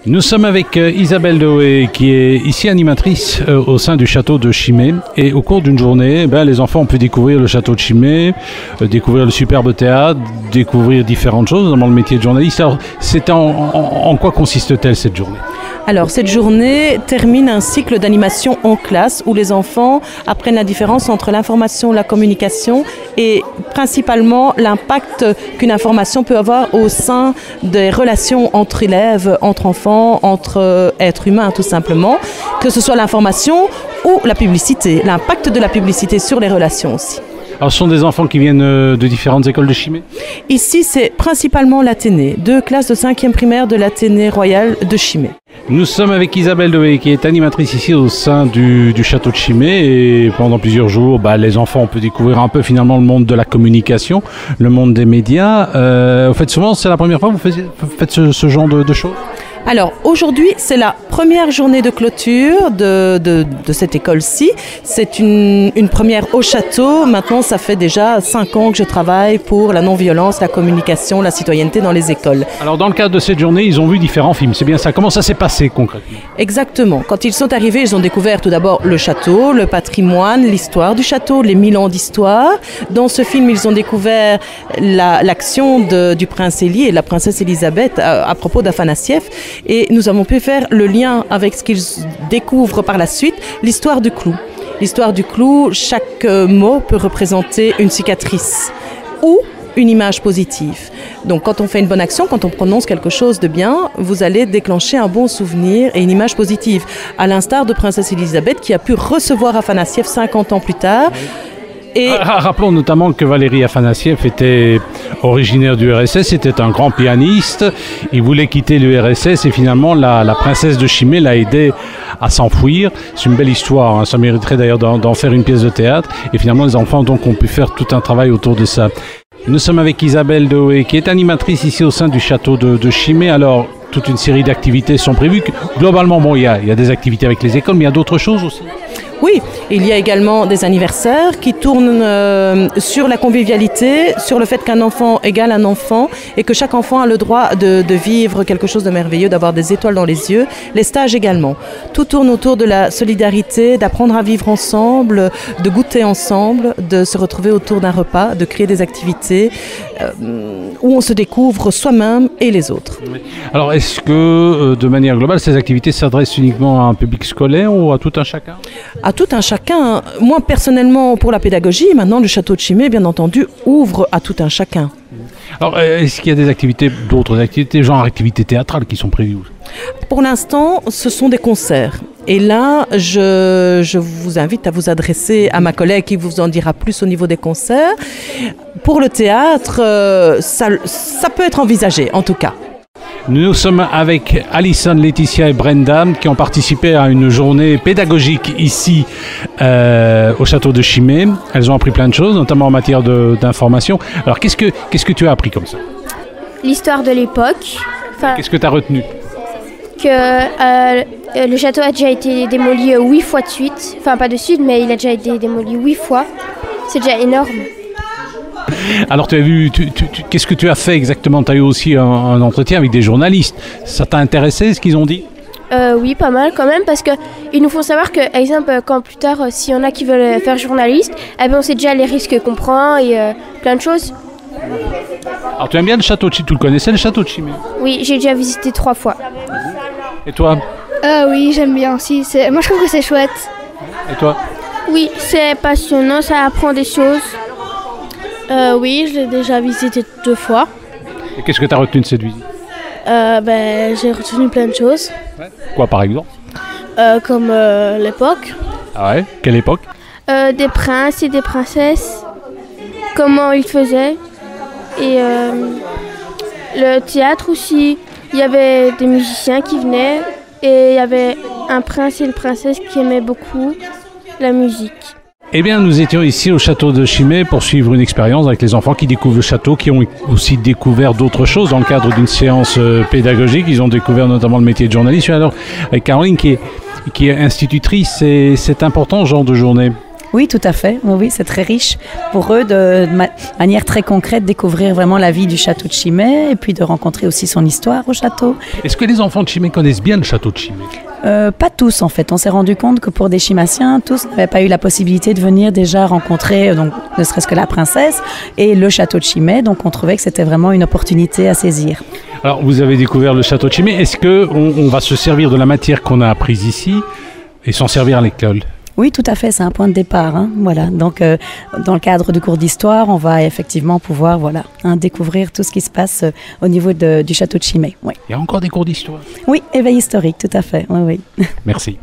Nous sommes avec Isabelle Doé qui est ici animatrice au sein du château de Chimay, et au cours d'une journée, les enfants ont pu découvrir le château de Chimay, découvrir le superbe théâtre, découvrir différentes choses, notamment le métier de journaliste. Alors, en quoi consiste-t-elle cette journée ? Alors, cette journée termine un cycle d'animation en classe où les enfants apprennent la différence entre l'information, la communication et principalement l'impact qu'une information peut avoir au sein des relations entre élèves, entre enfants, entre êtres humains tout simplement, que ce soit l'information ou la publicité, l'impact de la publicité sur les relations aussi. Alors, ce sont des enfants qui viennent de différentes écoles de Chimay ? Ici, c'est principalement l'Athénée, 2 classes de 5e primaire de l'Athénée royal de Chimay. Nous sommes avec Isabelle Doé qui est animatrice ici au sein du château de Chimay, et pendant plusieurs jours, les enfants ont pu découvrir un peu finalement le monde de la communication, le monde des médias. En fait, souvent, c'est la première fois que vous faites ce genre de choses ? Alors aujourd'hui, c'est la première journée de clôture de cette école-ci. C'est une première au château. Maintenant, ça fait déjà 5 ans que je travaille pour la non-violence, la communication, la citoyenneté dans les écoles. Alors dans le cadre de cette journée, ils ont vu différents films, c'est bien ça. Comment ça s'est passé concrètement ? Exactement. Quand ils sont arrivés, ils ont découvert tout d'abord le château, le patrimoine, l'histoire du château, les 1000 ans d'histoire. Dans ce film, ils ont découvert l'action du prince Élie et de la princesse Élisabeth à propos d'Afanassiev. Et nous avons pu faire le lien avec ce qu'ils découvrent par la suite, l'histoire du clou. L'histoire du clou, chaque mot peut représenter une cicatrice ou une image positive. Donc quand on fait une bonne action, quand on prononce quelque chose de bien, vous allez déclencher un bon souvenir et une image positive. À l'instar de princesse Élisabeth qui a pu recevoir Afanassiev 50 ans plus tard. Et... Rappelons notamment que Valérie Afanassiev était originaire du RSS, c'était un grand pianiste, il voulait quitter l'URSS et finalement la princesse de Chimay l'a aidé à s'enfuir. C'est une belle histoire, hein. Ça mériterait d'ailleurs d'en faire une pièce de théâtre, et finalement les enfants donc ont pu faire tout un travail autour de ça. Nous sommes avec Isabelle Doé qui est animatrice ici au sein du château de Chimay. Alors toute une série d'activités sont prévues. Globalement, il y a des activités avec les écoles, mais il y a d'autres choses aussi. Oui, il y a également des anniversaires qui tournent sur la convivialité, sur le fait qu'un enfant égale un enfant et que chaque enfant a le droit de vivre quelque chose de merveilleux, d'avoir des étoiles dans les yeux. Les stages également. Tout tourne autour de la solidarité, d'apprendre à vivre ensemble, de goûter ensemble, de se retrouver autour d'un repas, de créer des activités où on se découvre soi-même et les autres. Alors, est-ce que, de manière globale, ces activités s'adressent uniquement à un public scolaire ou à tout un chacun ? À tout un chacun. Moi, personnellement, pour la pédagogie, maintenant, le château de Chimay, bien entendu, ouvre à tout un chacun. Alors, est-ce qu'il y a d'autres activités, genre activités théâtrales qui sont prévues ? Pour l'instant, ce sont des concerts. Et là, je vous invite à vous adresser à ma collègue qui vous en dira plus au niveau des concerts. Pour le théâtre, ça peut être envisagé, en tout cas. Nous sommes avec Alison, Laetitia et Brenda qui ont participé à une journée pédagogique ici au château de Chimay. Elles ont appris plein de choses, notamment en matière d'information. Alors, qu'est-ce que tu as appris comme ça ? L'histoire de l'époque. Qu'est-ce que tu as retenu ? Que le château a déjà été démoli 8 fois de suite. Enfin, pas de suite, mais il a déjà été démoli 8 fois. C'est déjà énorme. Alors, tu as vu, qu'est-ce que tu as fait exactement ? Tu as eu aussi un entretien avec des journalistes. Ça t'a intéressé, ce qu'ils ont dit ? Oui, pas mal quand même, parce qu'ils nous font savoir que, par exemple, quand plus tard, s'il y en a qui veulent faire journaliste, on sait déjà les risques qu'on prend et plein de choses. Alors, tu aimes bien le château de Chimay ? Tu le connaissais, le château de Chimay ? Oui, j'ai déjà visité 3 fois. Et toi ? Oui, j'aime bien aussi. Moi, je trouve que c'est chouette. Et toi ? Oui, c'est passionnant, ça apprend des choses. Oui, je l'ai déjà visité 2 fois. Et qu'est-ce que tu as retenu de cette visite ? J'ai retenu plein de choses. Ouais. Quoi, par exemple ? Comme l'époque. Ah ouais ? Quelle époque ? Des princes et des princesses. Comment ils faisaient. Et le théâtre aussi. Il y avait des musiciens qui venaient. Et il y avait un prince et une princesse qui aimaient beaucoup la musique. Eh bien, nous étions ici au château de Chimay pour suivre une expérience avec les enfants qui découvrent le château, qui ont aussi découvert d'autres choses dans le cadre d'une séance pédagogique. Ils ont découvert notamment le métier de journaliste. Alors, avec Caroline qui est institutrice, c'est important ce genre de journée. Oui, tout à fait. Oui, oui, c'est très riche pour eux de manière très concrète découvrir vraiment la vie du château de Chimay et puis de rencontrer aussi son histoire au château. Est-ce que les enfants de Chimay connaissent bien le château de Chimay? Pas tous en fait. On s'est rendu compte que pour des Chimassiens, tous n'avaient pas eu la possibilité de venir déjà rencontrer, donc ne serait-ce que la princesse et le château de Chimay. Donc on trouvait que c'était vraiment une opportunité à saisir. Alors vous avez découvert le château de Chimay. Est-ce qu'on va se servir de la matière qu'on a apprise ici et s'en servir à l'école? Oui, tout à fait, c'est un point de départ. Hein, voilà. Donc, dans le cadre du cours d'histoire, on va effectivement pouvoir découvrir tout ce qui se passe au niveau du château de Chimay. Oui. Il y a encore des cours d'histoire? Oui, éveil historique, tout à fait. Oui, oui. Merci.